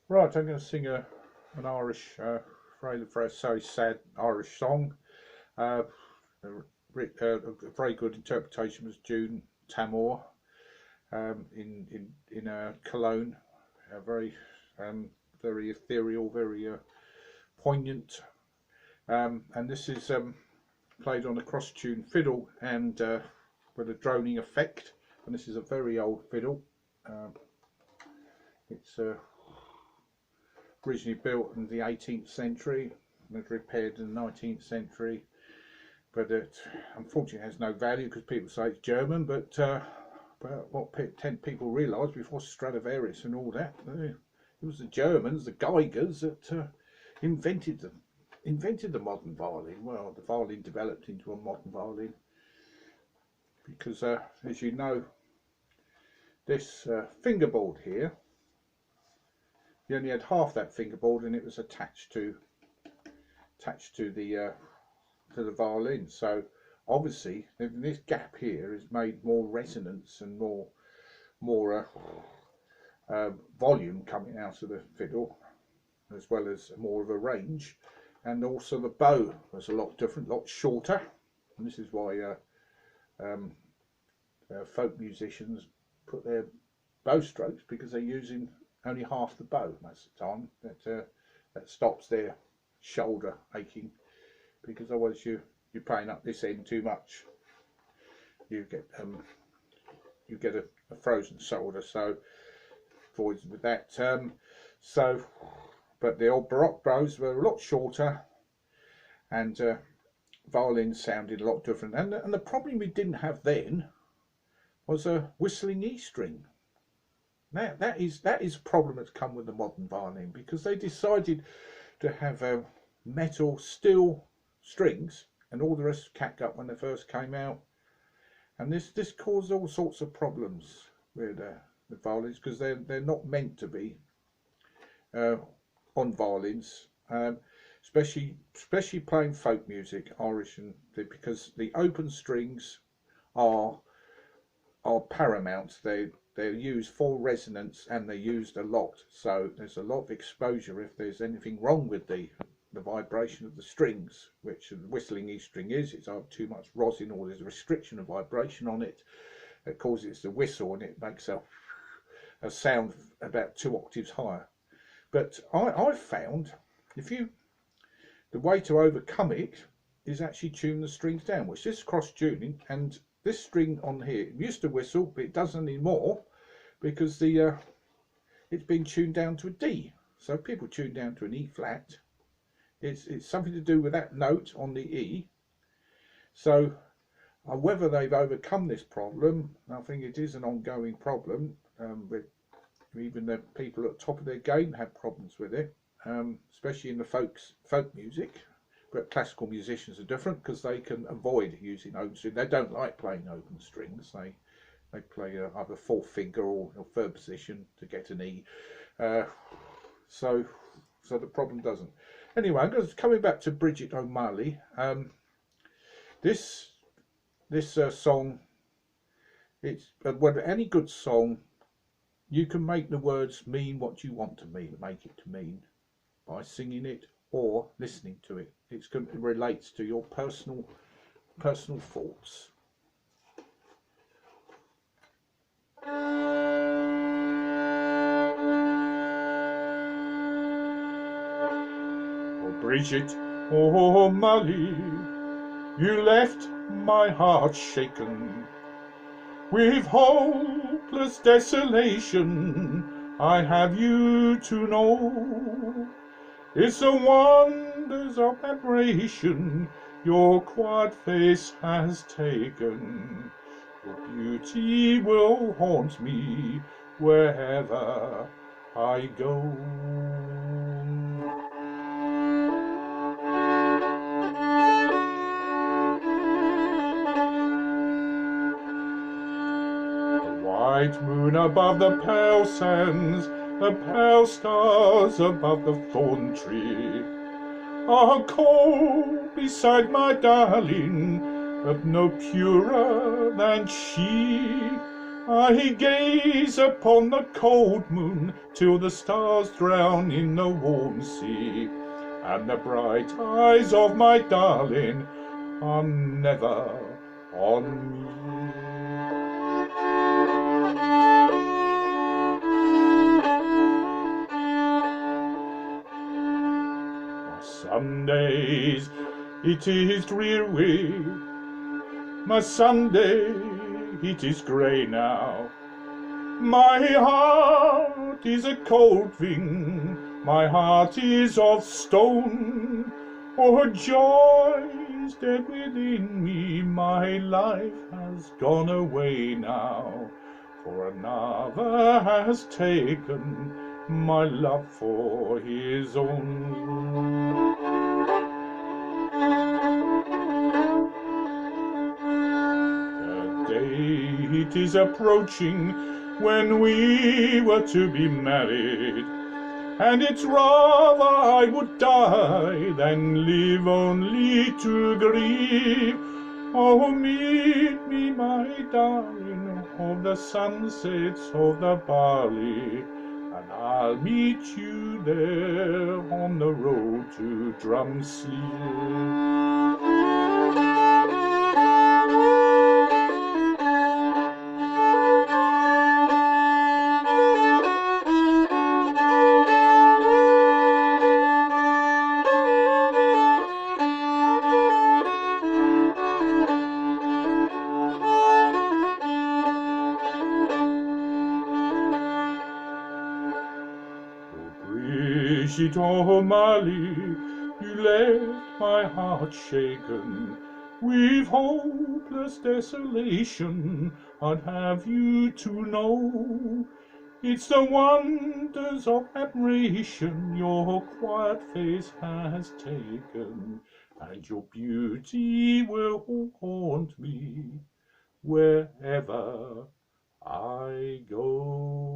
Right, I'm going to sing an Irish, very sad Irish song. Uh, a very good interpretation was June Tamor in Cologne. Very very ethereal, very poignant. And this is played on a cross tune fiddle and with a droning effect. And this is a very old fiddle. It's originally built in the 18th century, was repaired in the 19th century, but it unfortunately has no value because people say it's German. But what people realise before Stradivarius and all that, it was the Germans, the Geigers, that invented the modern violin. Well, the violin developed into a modern violin because, as you know, this fingerboard here, you only had half that fingerboard, and it was attached to the violin. So obviously, this gap here has made more resonance and more volume coming out of the fiddle, as well as more of a range. And also the bow was a lot different, a lot shorter. And this is why folk musicians put their bow strokes, because they're using only half the bow most of the time. That stops their shoulder aching, because otherwise you're playing up this end too much. You get a frozen shoulder, so avoids with that. But the old Baroque bows were a lot shorter, and violins sounded a lot different. And the problem we didn't have then was a whistling E string. Now that is a problem that's come with the modern violin, because they decided to have metal steel strings, and all the rest catgut when they first came out, and this caused all sorts of problems with the violins, because they're not meant to be on violins, especially playing folk music, Irish, and because the open strings are paramount. They're used for resonance, and they're used a lot, so there's a lot of exposure if there's anything wrong with the vibration of the strings, which the whistling E string is. It's either too much rosin, or there's a restriction of vibration on it that causes it to whistle, and it makes a sound about 2 octaves higher. But I've found the way to overcome it is actually tune the strings down, which is cross tuning. And this string on here used to whistle, but it doesn't anymore, because it's been tuned down to a D. So people tune down to an E flat. It's something to do with that note on the E. So whether they've overcome this problem, I think it is an ongoing problem. With even the people at the top of their game have problems with it, especially in the folk music. But classical musicians are different, because they can avoid using open strings. They don't like playing open strings. They play either fourth finger or third position to get an E. So the problem doesn't. Anyway, I'm coming back to Bridget O'Malley. This song, it's any good song, you can make the words mean what you want to make it to mean by singing it or listening to it. It relates to your personal thoughts. Oh Bridget, oh Molly, you left my heart shaken with hopeless desolation. I have you to know, it's the wonders of admiration your quiet face has taken. Your beauty will haunt me wherever I go. White moon above the pale sands, the pale stars above the thorn tree, are cold beside my darling, but no purer than she. I gaze upon the cold moon till the stars drown in the warm sea, and the bright eyes of my darling are never on me. Some days it is dreary, my Sunday it is grey now. My heart is a cold thing, my heart is of stone. Oh, joy is dead within me, my life has gone away now, for another has taken my love for his own. The day it is approaching when we were to be married, and it's rather I would die than live only to grieve. Oh, meet me, my darling, of the sunsets of the barley, and I'll meet you there on the road to Drumslish. Bridget, oh maley, you left my heart shaken with hopeless desolation. I'd have you to know it's the wonders of admiration your quiet face has taken, and your beauty will haunt me wherever I go.